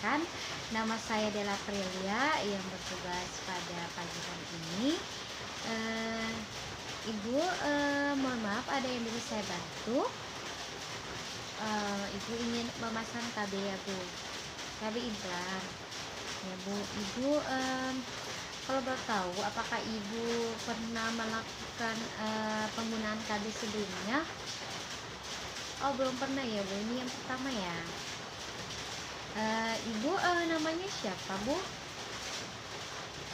perkenalkan, nama saya Della Prilia yang bertugas pada pagi hari ini. Eh, Ibu, mohon maaf ada yang bisa saya bantu. Ibu ingin memasang KB ya Bu, KB implan. Ya Bu, Ibu kalau boleh tahu apakah Ibu pernah melakukan penggunaan KB sebelumnya? Oh belum pernah ya Bu, ini yang pertama ya. Ibu namanya siapa Bu?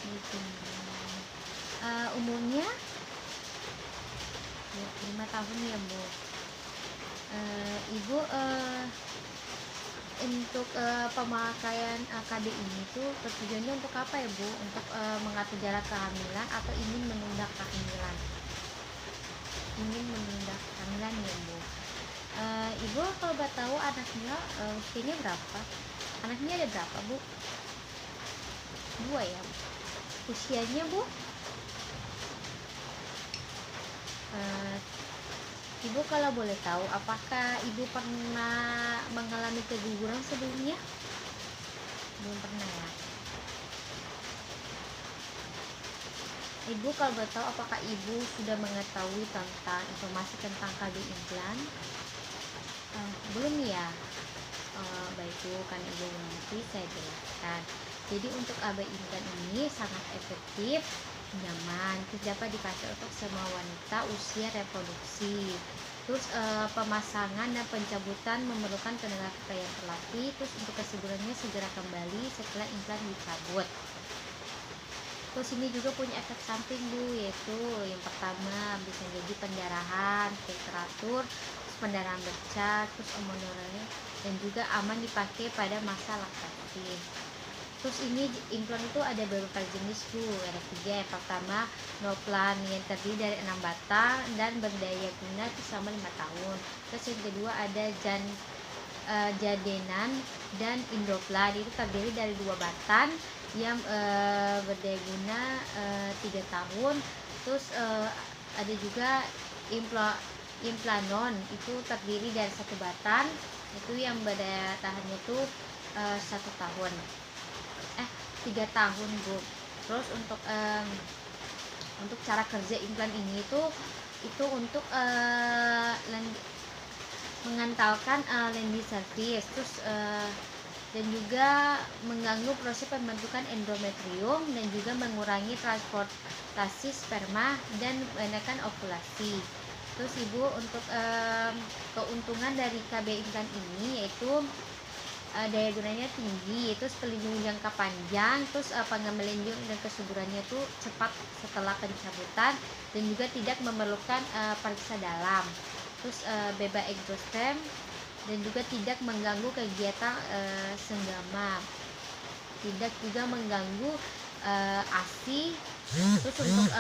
Gitu. Umurnya ya, 5 tahun ya Bu. Ibu untuk pemakaian KB ini tuh tujuannya untuk apa ya Bu? Untuk mengatur jarak kehamilan atau ingin menunda kehamilan? Ingin menunda kehamilan ya Bu. Ibu kalau boleh tahu anaknya usianya berapa? Anaknya ada berapa Bu? 2 ya. Usianya Bu? Ibu kalau boleh tahu apakah Ibu pernah mengalami keguguran sebelumnya? Belum pernah ya. Ibu kalau boleh tahu apakah Ibu sudah mengetahui tentang informasi tentang KB implan? Belum ya. Baik Bu, kan Ibu mengerti, saya jelaskan. Jadi untuk KB implan ini sangat efektif, nyaman, dapat dipakai untuk semua wanita usia reproduksi. Terus pemasangan dan pencabutan memerlukan tenaga kerja yang terlatih. Terus untuk kesuburannya segera kembali setelah implan dicabut. Terus ini juga punya efek samping Bu, yaitu yang pertama bisa jadi pendarahan teratur, terus pendarahan bercak, terus amonoralnya, dan juga aman dipakai pada masa laktasi. Terus ini implan itu ada beberapa jenis Bu, ada 3. Yang pertama Noplan yang terdiri dari 6 batang dan berdaya guna selama 5 tahun. Terus yang kedua ada Jadenan dan Indoplan, itu terdiri dari 2 batang yang berdaya guna 3 tahun. Terus ada juga Implanon, itu terdiri dari 1 batang, itu yang berdaya tahannya itu 1 tahun. 3 tahun Bu. Terus untuk cara kerja implan ini itu untuk mengentalkan lendir cervix, terus dan juga mengganggu proses pembentukan endometrium dan juga mengurangi transportasi sperma dan menekan ovulasi. Terus Ibu untuk keuntungan dari KB implan ini yaitu daya gunanya tinggi, terus pelindung jangka panjang, terus pengembalian dan kesuburannya itu cepat setelah pencabutan dan juga tidak memerlukan periksa dalam. Terus bebas exostem dan juga tidak mengganggu kegiatan senggama, tidak juga mengganggu ASI. Terus untuk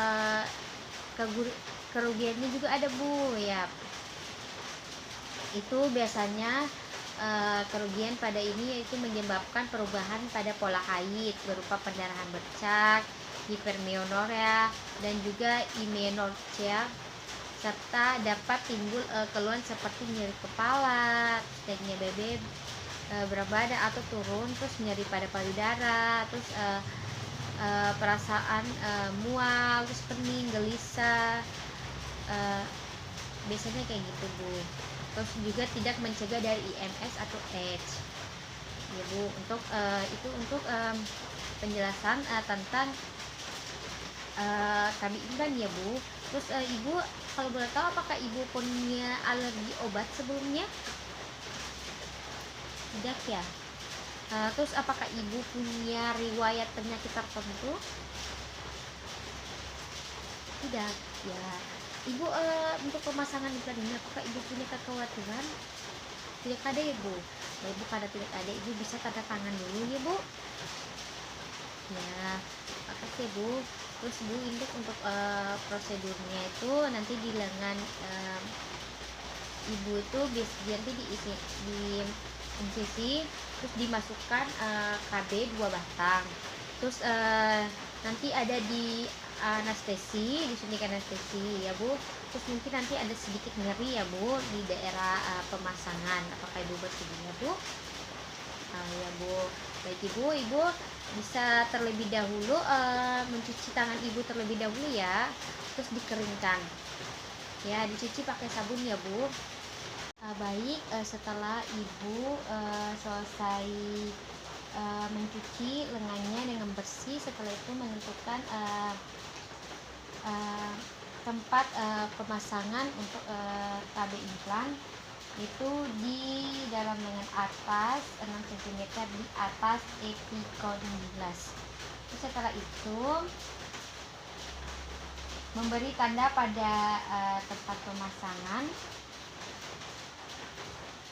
kerugiannya juga ada Bu ya, itu biasanya kerugian pada ini yaitu menyebabkan perubahan pada pola haid berupa pendarahan bercak, hipermenorrea dan juga imenorrhea, serta dapat timbul keluhan seperti nyeri kepala, naiknya BB berat badan atau turun, terus nyeri pada payudara, terus perasaan mual, terus pening, gelisah, biasanya kayak gitu Bu. Terus juga tidak mencegah dari IMS atau AIDS ya Bu. Untuk itu untuk penjelasan tentang KB implan ya Bu. Terus Ibu kalau boleh tahu apakah Ibu punya alergi obat sebelumnya? Tidak ya. Terus apakah Ibu punya riwayat penyakit tertentu? Tidak ya. Ibu untuk pemasangan implan ini apakah Ibu punya kekhawatiran? Tidak ada ya Bu. Ya Ibu, karena tidak ada, Ibu bisa tanda tangan dulu ya Bu. Ya, makasih Bu. Terus Bu, untuk prosedurnya itu nanti di lengan Ibu itu nanti diisi di incisi, terus dimasukkan KB 2 batang. Terus nanti ada di anestesi, disuntik anestesi ya Bu. Terus mungkin nanti ada sedikit nyeri ya Bu di daerah pemasangan. Apakah Ibu bersedia Bu? Ya Bu. Baik ibu bisa terlebih dahulu mencuci tangan ibu terlebih dahulu ya, terus dikeringkan ya, dicuci pakai sabun ya bu. Baik, setelah ibu selesai mencuci lengannya dengan bersih, setelah itu menentukan tempat pemasangan untuk KB implan itu di dalam lengan atas 6 cm di atas epicondylas. Setelah itu memberi tanda pada tempat pemasangan.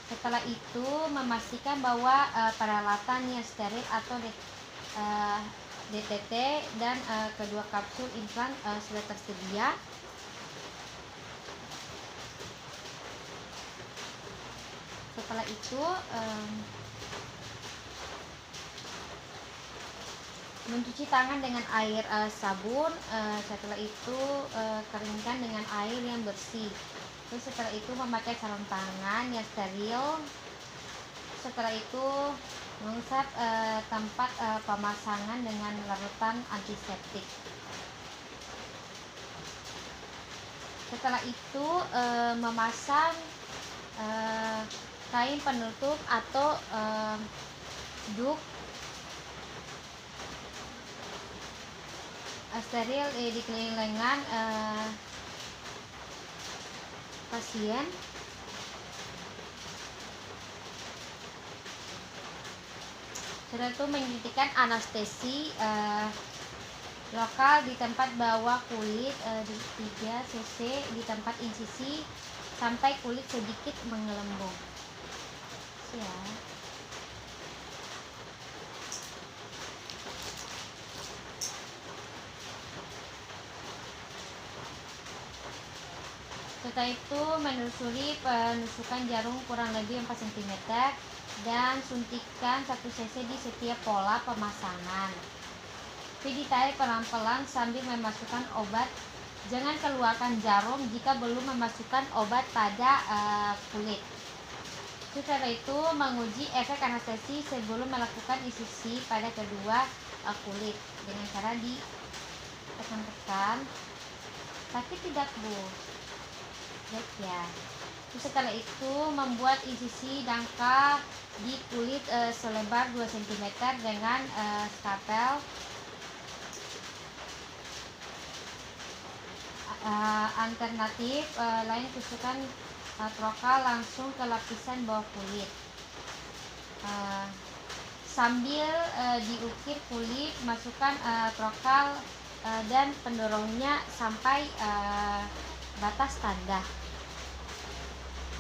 Setelah itu memastikan bahwa peralatannya steril atau DTT dan kedua kapsul implan sudah tersedia. Setelah itu mencuci tangan dengan air sabun. Setelah itu keringkan dengan air yang bersih. Terus setelah itu memakai sarung tangan yang steril. Setelah itu mengusap tempat pemasangan dengan larutan antiseptik. Setelah itu memasang kain penutup atau duk steril di keliling lengan pasien. Setelah itu menyuntikkan anestesi lokal di tempat bawah kulit di 3 cc di tempat insisi sampai kulit sedikit menggelembung. Ya. Setelah itu menelusuri penusukan jarum kurang lebih 4 cm dan suntikan 1 cc di setiap pola pemasangan. Ditarik pelan-pelan sambil memasukkan obat. Jangan keluarkan jarum jika belum memasukkan obat pada kulit. Setelah itu menguji efek anestesi sebelum melakukan insisi pada kedua kulit dengan cara ditekan-tekan. Sakit tidak bu? Baik ya. Setelah itu membuat insisi dangkal di kulit selebar 2 cm dengan skapel. Alternatif lain tusukkan trokal langsung ke lapisan bawah kulit. Sambil diukir kulit, masukkan trokal dan pendorongnya sampai batas tanda.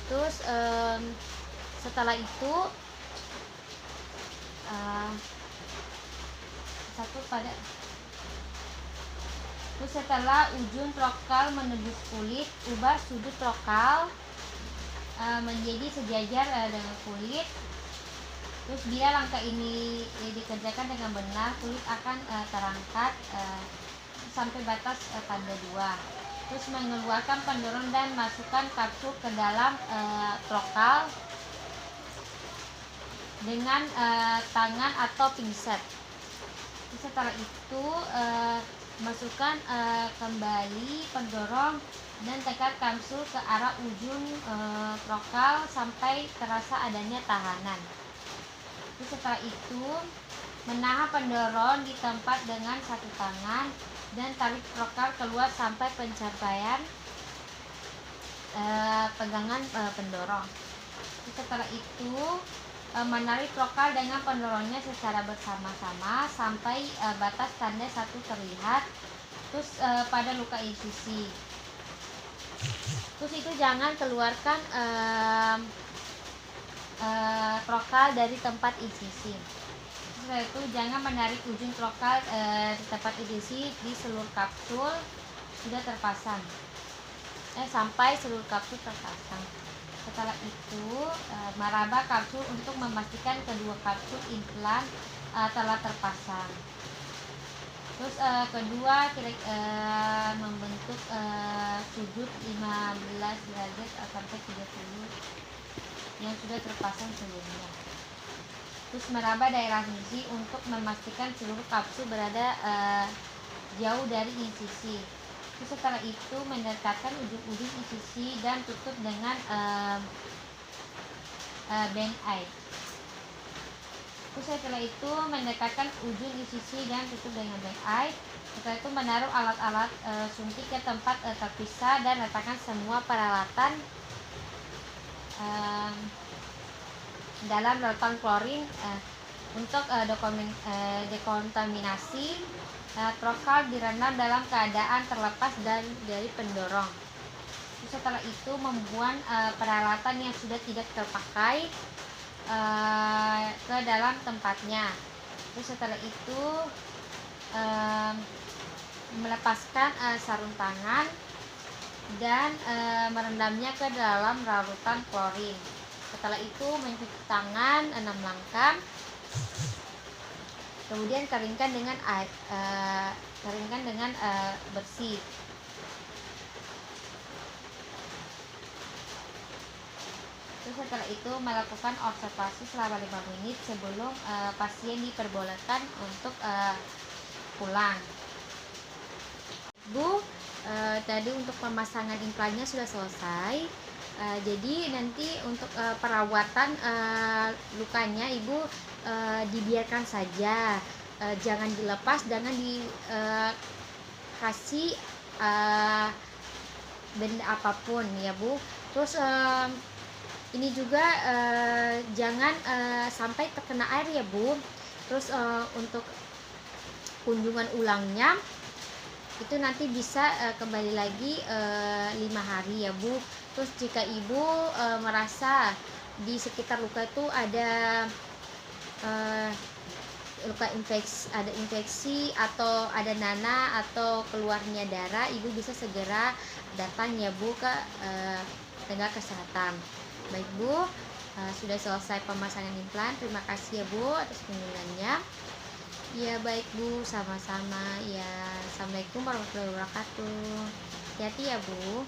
Terus setelah itu terus setelah ujung trokal menembus kulit, ubah sudut trokal menjadi sejajar dengan kulit. Terus bila langkah ini dikerjakan dengan benar, kulit akan terangkat sampai batas tanda 2. Terus mengeluarkan pendorong dan masukkan kapsul ke dalam trokal dengan tangan atau pinset. Setelah itu masukkan kembali pendorong dan tekan kapsul ke arah ujung trokal sampai terasa adanya tahanan. Terus setelah itu menahan pendorong di tempat dengan satu tangan dan tarik trokal keluar sampai pencapaian pegangan pendorong. Terus setelah itu menarik trokal dengan pendorongnya secara bersama-sama sampai batas tanda 1 terlihat. Terus pada luka insisi. Terus itu jangan keluarkan trokal dari tempat insisi. Setelah itu jangan menarik ujung trokal di tempat insisi di seluruh kapsul sudah terpasang sampai seluruh kapsul terpasang. Setelah itu meraba kapsul untuk memastikan kedua kapsul implan telah terpasang. Terus kedua membentuk sudut 15 derajat sampai 30 yang sudah terpasang sebelumnya. terus meraba daerah insisi untuk memastikan seluruh kapsul berada jauh dari insisi. Terus setelah itu mendekatkan ujung-ujung insisi dan tutup dengan band aid. Terus setelah itu mendekatkan ujung insisi dan tutup dengan band aid. Setelah itu menaruh alat-alat suntik ke tempat terpisah dan letakkan semua peralatan dalam larutan klorin untuk dekontaminasi. Trokal direndam dalam keadaan terlepas dari pendorong. Terus setelah itu membuang peralatan yang sudah tidak terpakai ke dalam tempatnya. Terus setelah itu melepaskan sarung tangan dan merendamnya ke dalam larutan klorin. Setelah itu mencuci tangan 6 langkah, kemudian keringkan dengan air, bersih. Terus setelah itu melakukan observasi selama 5 menit sebelum pasien diperbolehkan untuk pulang. Bu, tadi untuk pemasangan implannya sudah selesai. Jadi nanti untuk perawatan lukanya Ibu dibiarkan saja, jangan dilepas, jangan dikasih benda apapun ya Bu. Terus ini juga jangan sampai terkena air ya Bu. Terus untuk kunjungan ulangnya itu nanti bisa kembali lagi 5 hari ya Bu. Terus jika Ibu merasa di sekitar luka itu ada infeksi atau ada nanah atau keluarnya darah, Ibu bisa segera datang ya Bu ke tenaga kesehatan. Baik Bu, sudah selesai pemasangan implan. Terima kasih ya Bu atas kunjungannya. Ya baik Bu, sama-sama ya. Assalamualaikum warahmatullahi wabarakatuh. Hati-hati ya Bu.